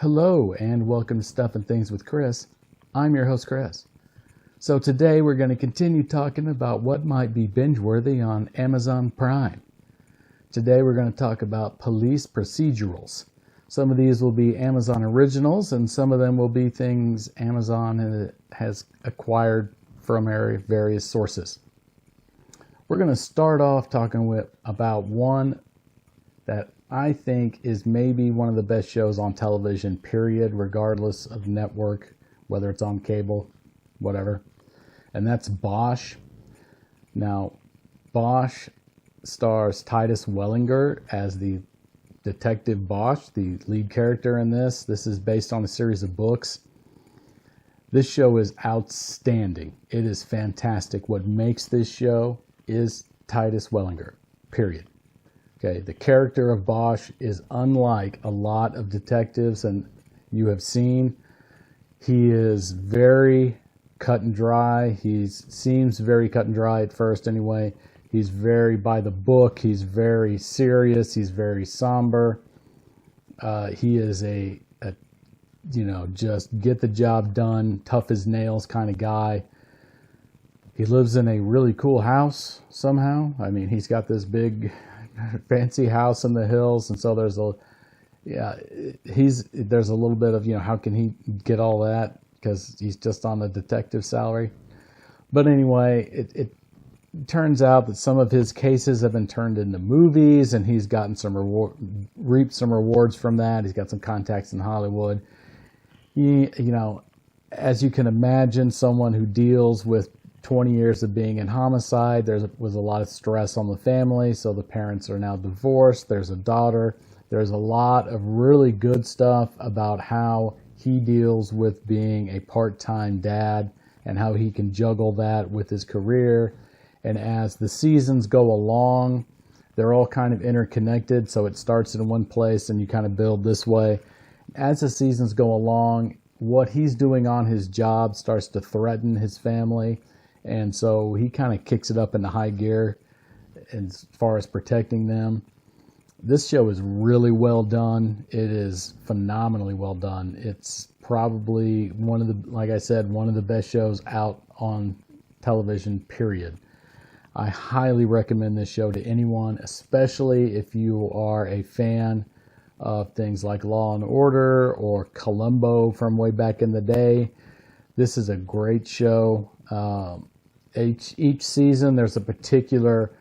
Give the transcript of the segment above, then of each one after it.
Hello and welcome to Stuff and Things with Chris. I'm your host Chris. So today we're going to continue talking about what might be binge-worthy on Amazon Prime. Today we're going to talk about police procedurals. Some of these will be Amazon originals and some of them will be things Amazon has acquired from various sources. We're going to start off talking about one that I think is maybe one of the best shows on television, period, regardless of network, whether it's on cable, whatever. And that's Bosch. Now, Bosch stars Titus Wellinger as the Detective Bosch, the lead character in this. This is based on a series of books. This show is outstanding. It is fantastic. What makes this show is Titus Wellinger, period. Okay, the character of Bosch is unlike a lot of detectives and you have seen. He is very cut and dry. He seems very cut and dry at first anyway. He's very by the book. He's very serious. He's very somber. He is a just get the job done, tough as nails kind of guy. He lives in a really cool house somehow. I mean, he's got this big fancy house in the hills, and so there's a little bit of how can he get all that because he's just on the detective salary. But anyway, it turns out that some of his cases have been turned into movies, and he's gotten reaped some rewards from that. He's got some contacts in Hollywood. As you can imagine, someone who deals with 20 years of being in homicide, there was a lot of stress on the family, so the parents are now divorced. There's a daughter. There's a lot of really good stuff about how he deals with being a part-time dad and how he can juggle that with his career. And as the seasons go along, they're all kind of interconnected, so it starts in one place and you kind of build this way. As the seasons go along, what he's doing on his job starts to threaten his family. And so he kind of kicks it up into high gear as far as protecting them. This show is really well done. It is phenomenally well done. It's probably one of the best shows out on television, period. I highly recommend this show to anyone, especially if you are a fan of things like Law and Order or Columbo from way back in the day. This is a great show. Each season there's a particular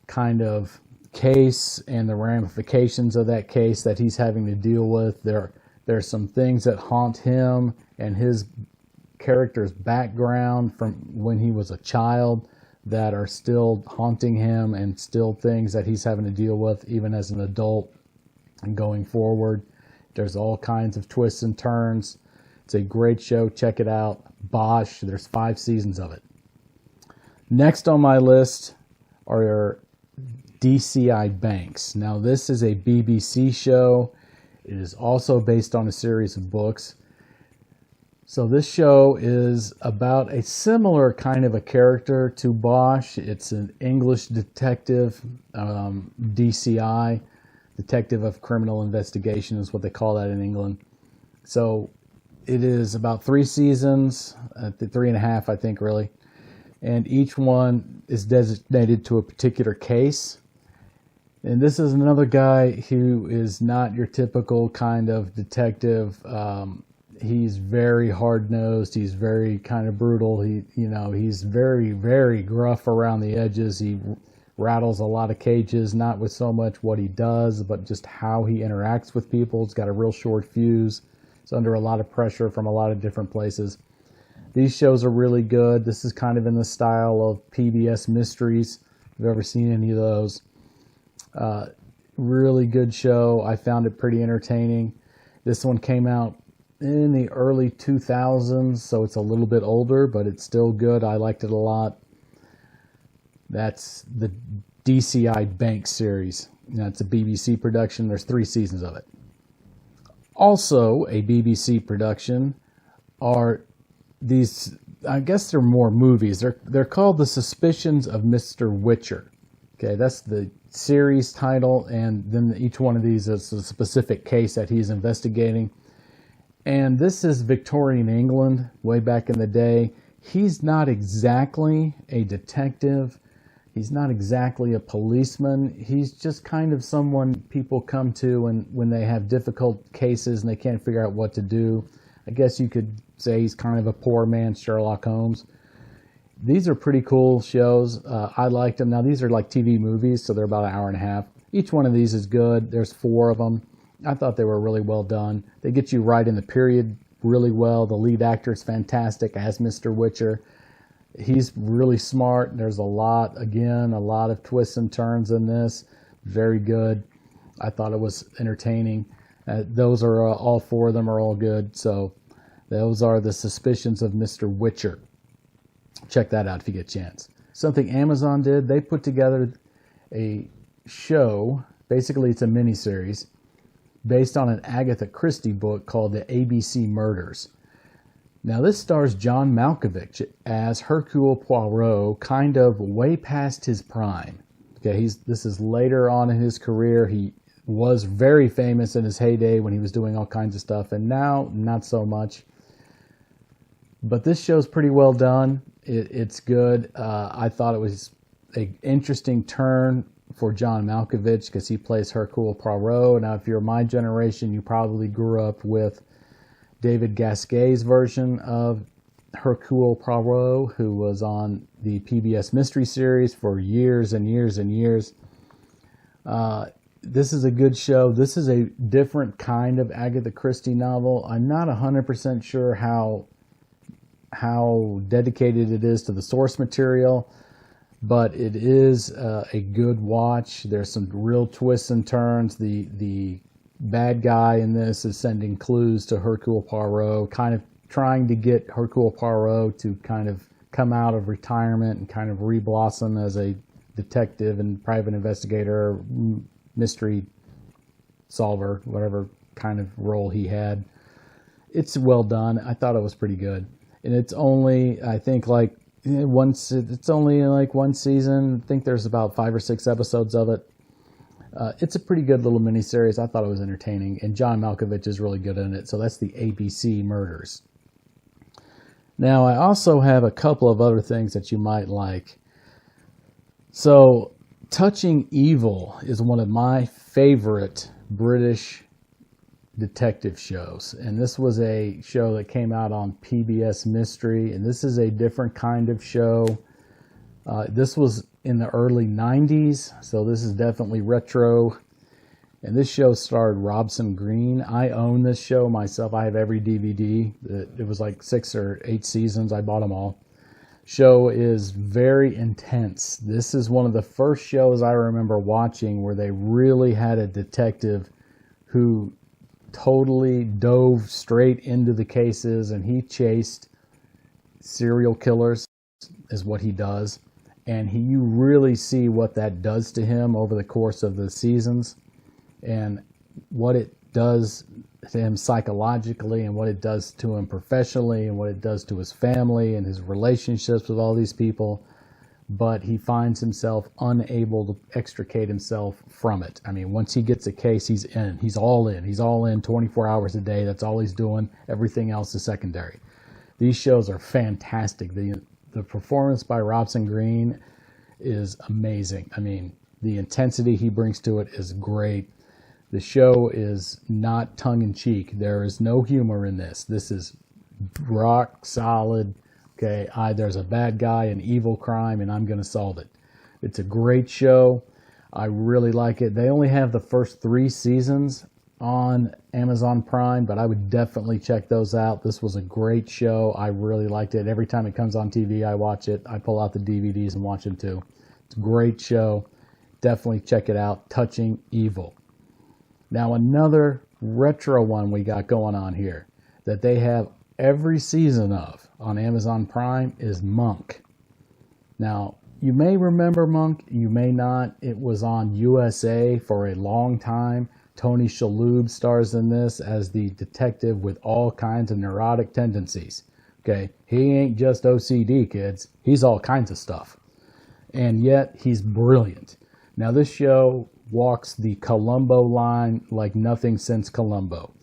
kind of case and the ramifications of that case that he's having to deal with. There's some things that haunt him and his character's background from when he was a child that are still haunting him and still things that he's having to deal with even as an adult and going forward. There's all kinds of twists and turns. It's a great show. Check it out. Bosch. There's 5 seasons of it. Next on my list are DCI Banks. Now, this is a BBC show. It is also based on a series of books. So this show is about a similar kind of a character to Bosch. It's an English detective, DCI, Detective of Criminal Investigation is what they call that in England. So it is about 3 seasons, 3.5, I think, really. And each one is designated to a particular case. And this is another guy who is not your typical kind of detective. He's very hard-nosed. He's very kind of brutal. He's very, very gruff around the edges. He rattles a lot of cages, not with so much what he does, but just how he interacts with people. He's got a real short fuse. He's under a lot of pressure from a lot of different places. These shows are really good. This is kind of in the style of PBS Mysteries. If you've ever seen any of those. Really good show. I found it pretty entertaining. This one came out in the early 2000s, so it's a little bit older, but it's still good. I liked it a lot. That's the DCI Banks series. It's a BBC production. There's 3 seasons of it. Also a BBC production are these, I guess they're more movies. They're called The Suspicions of Mr. Whichard. Okay, that's the series title, and then each one of these is a specific case that he's investigating. And this is Victorian England, way back in the day. He's not exactly a detective. He's not exactly a policeman. He's just kind of someone people come to when they have difficult cases and they can't figure out what to do. I guess you could say he's kind of a poor man's Sherlock Holmes. These are pretty cool shows. I liked them. Now, these are like TV movies, so they're about an hour and a half. Each one of these is good. There's 4 of them. I thought they were really well done. They get you right in the period really well. The lead actor is fantastic as Mr. Whichard. He's really smart. There's a lot of twists and turns in this. Very good. I thought it was entertaining. Those are all 4 of them are all good. So those are the Suspicions of Mr. Whichard. Check that out if you get a chance. Something Amazon did, they put together a show. Basically, it's a miniseries based on an Agatha Christie book called The ABC Murders. Now, this stars John Malkovich as Hercule Poirot, kind of way past his prime. Okay, this is later on in his career. He was very famous in his heyday when he was doing all kinds of stuff, and now not so much. But this show's pretty well done. It's good. I thought it was an interesting turn for John Malkovich because he plays Hercule Poirot. Now, if you're my generation, you probably grew up with David Gasquet's version of Hercule Poirot, who was on the PBS Mystery Series for years and years and years. This is a good show. This is a different kind of Agatha Christie novel. I'm not 100% sure how dedicated it is to the source material, but it is a good watch. There's some real twists and turns. The bad guy in this is sending clues to Hercule Poirot, kind of trying to get Hercule Poirot to kind of come out of retirement and kind of re-blossom as a detective and private investigator, mystery solver, whatever kind of role he had. It's well done. I thought it was pretty good. And it's only, I think, like it's only like 1 season. I think there's about 5 or 6 episodes of it. It's a pretty good little miniseries. I thought it was entertaining, and John Malkovich is really good in it. So that's the ABC Murders. Now, I also have a couple of other things that you might like. So, Touching Evil is one of my favorite British detective shows, and this was a show that came out on PBS Mystery, and this is a different kind of show. This was in the early 90s, so this is definitely retro, and this show starred Robson Green. I own this show myself. I have every DVD. It was like 6 or 8 seasons. I bought them all. Show is very intense. This is one of the first shows I remember watching where they really had a detective who totally dove straight into the cases, and he chased serial killers is what he does, and you really see what that does to him over the course of the seasons, and what it does to him psychologically, and what it does to him professionally, and what it does to his family and his relationships with all these people. But he finds himself unable to extricate himself from it. I mean, once he gets a case, he's in. He's all in. He's all in 24 hours a day. That's all he's doing. Everything else is secondary. These shows are fantastic. The performance by Robson Green is amazing. I mean, the intensity he brings to it is great. The show is not tongue-in-cheek. There is no humor in this. This is rock solid. Okay, there's a bad guy, an evil crime, and I'm going to solve it. It's a great show. I really like it. They only have the first 3 seasons on Amazon Prime, but I would definitely check those out. This was a great show. I really liked it. Every time it comes on TV, I watch it. I pull out the DVDs and watch them too. It's a great show. Definitely check it out. Touching Evil. Now, another retro one we got going on here that they have every season of on Amazon Prime is Monk. Now, you may remember Monk, you may not. It was on USA for a long time. Tony Shalhoub stars in this as the detective with all kinds of neurotic tendencies. Okay, he ain't just OCD, kids. He's all kinds of stuff. And yet, he's brilliant. Now, this show walks the Columbo line like nothing since Columbo.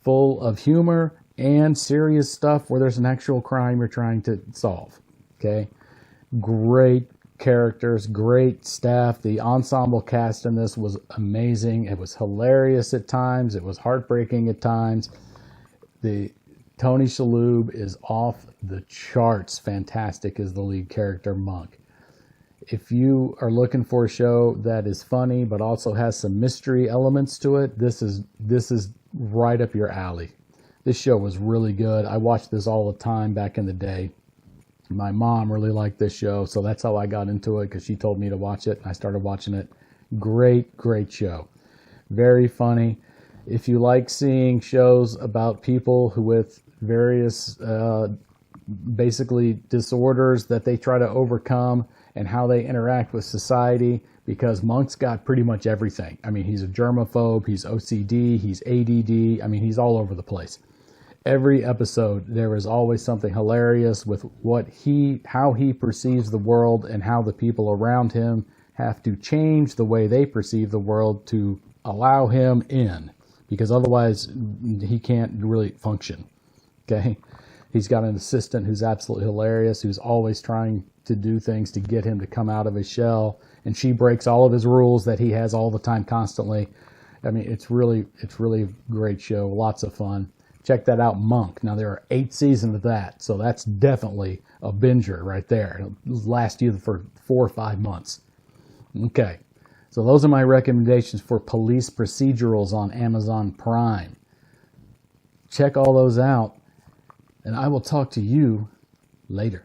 full of humor and serious stuff where there's an actual crime you're trying to solve. Okay, great characters, great staff. The ensemble cast in this was amazing. It was hilarious at times. It was heartbreaking at times. The Tony Shalhoub is off the charts fantastic as the lead character, Monk. If you are looking for a show that is funny but also has some mystery elements to it, this is right up your alley. This show was really good. I watched this all the time back in the day. My mom really liked this show, so that's how I got into it, because she told me to watch it, and I started watching it. Great, great show. Very funny. If you like seeing shows about people who with various basically disorders that they try to overcome and how they interact with society, because Monk's got pretty much everything. I mean, he's a germaphobe, he's OCD, he's ADD, I mean, he's all over the place. Every episode, there is always something hilarious with how he perceives the world and how the people around him have to change the way they perceive the world to allow him in, because otherwise he can't really function. Okay? He's got an assistant who's absolutely hilarious, who's always trying to do things to get him to come out of his shell, and she breaks all of his rules that he has all the time, constantly. I mean, it's really a great show, lots of fun. Check that out, Monk. Now, there are 8 seasons of that, so that's definitely a binger right there. It'll last you for 4 or 5 months. Okay, so those are my recommendations for police procedurals on Amazon Prime. Check all those out, and I will talk to you later.